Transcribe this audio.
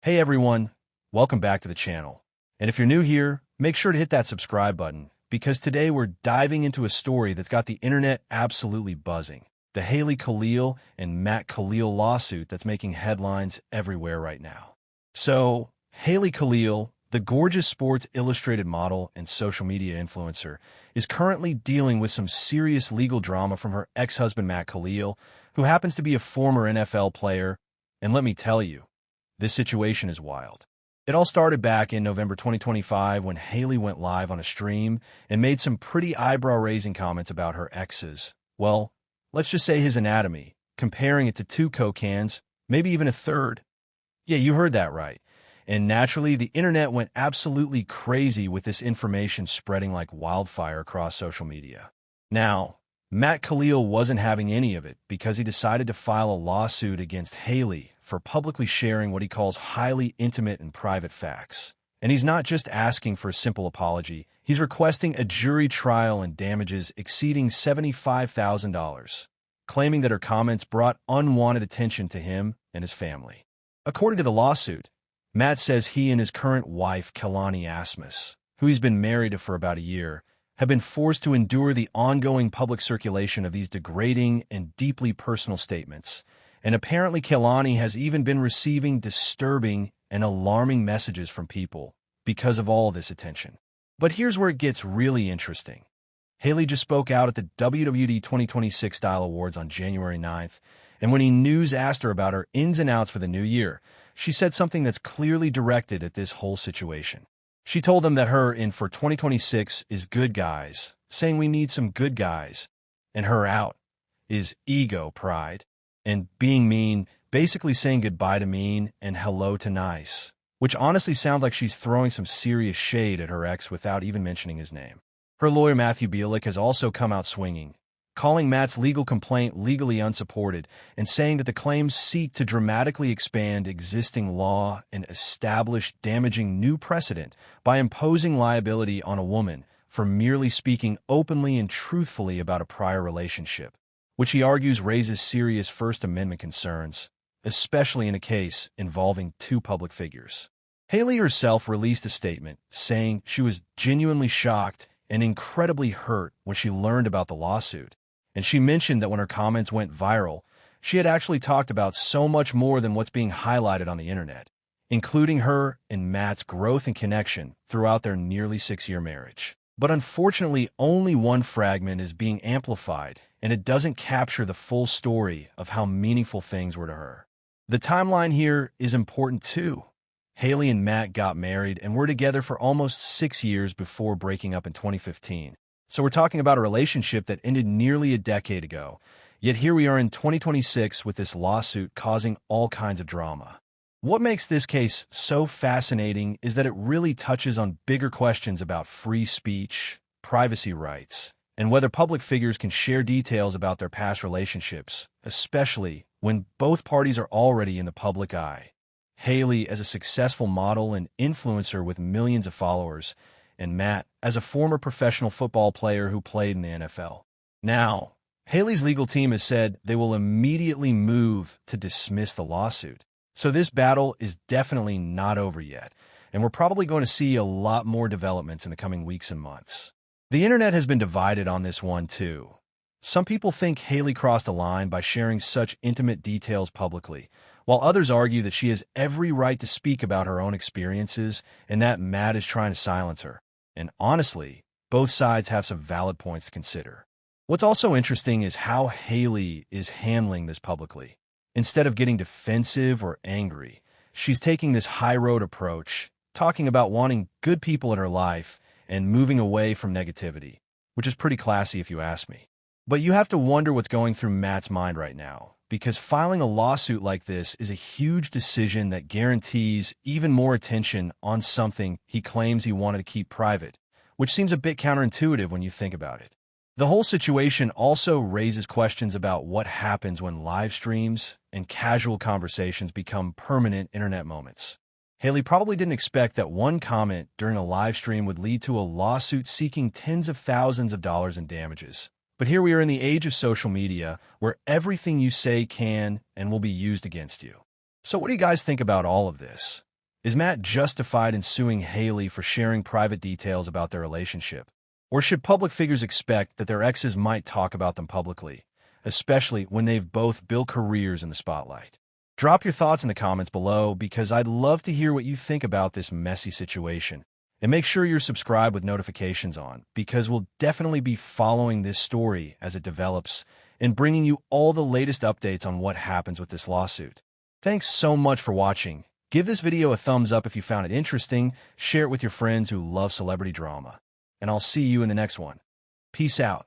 Hey everyone, welcome back to the channel. And if you're new here, make sure to hit that subscribe button, because today we're diving into a story that's got the internet absolutely buzzing. The Haley Khalil and Matt Khalil lawsuit that's making headlines everywhere right now. So, Haley Khalil, the gorgeous Sports Illustrated model and social media influencer, is currently dealing with some serious legal drama from her ex-husband Matt Khalil, who happens to be a former NFL player. And let me tell you, this situation is wild. It all started back in November 2025 when Haley went live on a stream and made some pretty eyebrow-raising comments about her exes. Well, let's just say his anatomy, comparing it to 2 Coke cans, maybe even a third. Yeah, you heard that right. And naturally, the internet went absolutely crazy with this information spreading like wildfire across social media. Now, Matt Khalil wasn't having any of it because he decided to file a lawsuit against Haley for publicly sharing what he calls highly intimate and private facts. And he's not just asking for a simple apology, he's requesting a jury trial and damages exceeding $75,000, claiming that her comments brought unwanted attention to him and his family. According to the lawsuit, Matt says he and his current wife, Kelani Asmus, who he's been married to for about a year, have been forced to endure the ongoing public circulation of these degrading and deeply personal statements. And apparently Kelani has even been receiving disturbing and alarming messages from people because of all this attention. But here's where it gets really interesting. Haley just spoke out at the WWD 2026 Style Awards on January 9th, and when News asked her about her ins and outs for the new year, she said something that's clearly directed at this whole situation. She told them that her in for 2026 is good guys, saying we need some good guys, and her out is ego pride, and being mean, basically saying goodbye to mean and hello to nice, which honestly sounds like she's throwing some serious shade at her ex without even mentioning his name. Her lawyer Matthew Bielik has also come out swinging, calling Matt's legal complaint legally unsupported and saying that the claims seek to dramatically expand existing law and establish damaging new precedent by imposing liability on a woman for merely speaking openly and truthfully about a prior relationship, which he argues raises serious First Amendment concerns, especially in a case involving 2 public figures. Haley herself released a statement saying she was genuinely shocked and incredibly hurt when she learned about the lawsuit. And she mentioned that when her comments went viral, she had actually talked about so much more than what's being highlighted on the internet, including her and Matt's growth and connection throughout their nearly 6-year marriage. But unfortunately, only one fragment is being amplified, and it doesn't capture the full story of how meaningful things were to her. The timeline here is important too. Haley and Matt got married and were together for almost 6 years before breaking up in 2015. So we're talking about a relationship that ended nearly a decade ago, yet here we are in 2026 with this lawsuit causing all kinds of drama. What makes this case so fascinating is that it really touches on bigger questions about free speech, privacy rights, and whether public figures can share details about their past relationships, especially when both parties are already in the public eye. Haley, as a successful model and influencer with millions of followers, and Matt, as a former professional football player who played in the NFL. Now, Haley's legal team has said they will immediately move to dismiss the lawsuit. So this battle is definitely not over yet, and we're probably going to see a lot more developments in the coming weeks and months. The internet has been divided on this one too. Some people think Haley crossed a line by sharing such intimate details publicly, while others argue that she has every right to speak about her own experiences and that Matt is trying to silence her. And honestly, both sides have some valid points to consider. What's also interesting is how Haley is handling this publicly. Instead of getting defensive or angry, she's taking this high road approach, talking about wanting good people in her life and moving away from negativity, which is pretty classy if you ask me. But you have to wonder what's going through Matt's mind right now, because filing a lawsuit like this is a huge decision that guarantees even more attention on something he claims he wanted to keep private, which seems a bit counterintuitive when you think about it. The whole situation also raises questions about what happens when live streams and casual conversations become permanent internet moments. Haley probably didn't expect that one comment during a live stream would lead to a lawsuit seeking tens of thousands of dollars in damages. But here we are in the age of social media, where everything you say can and will be used against you. So what do you guys think about all of this? Is Matt justified in suing Haley for sharing private details about their relationship? Or should public figures expect that their exes might talk about them publicly, especially when they've both built careers in the spotlight? Drop your thoughts in the comments below because I'd love to hear what you think about this messy situation. And make sure you're subscribed with notifications on because we'll definitely be following this story as it develops and bringing you all the latest updates on what happens with this lawsuit. Thanks so much for watching. Give this video a thumbs up if you found it interesting, share it with your friends who love celebrity drama, and I'll see you in the next one. Peace out.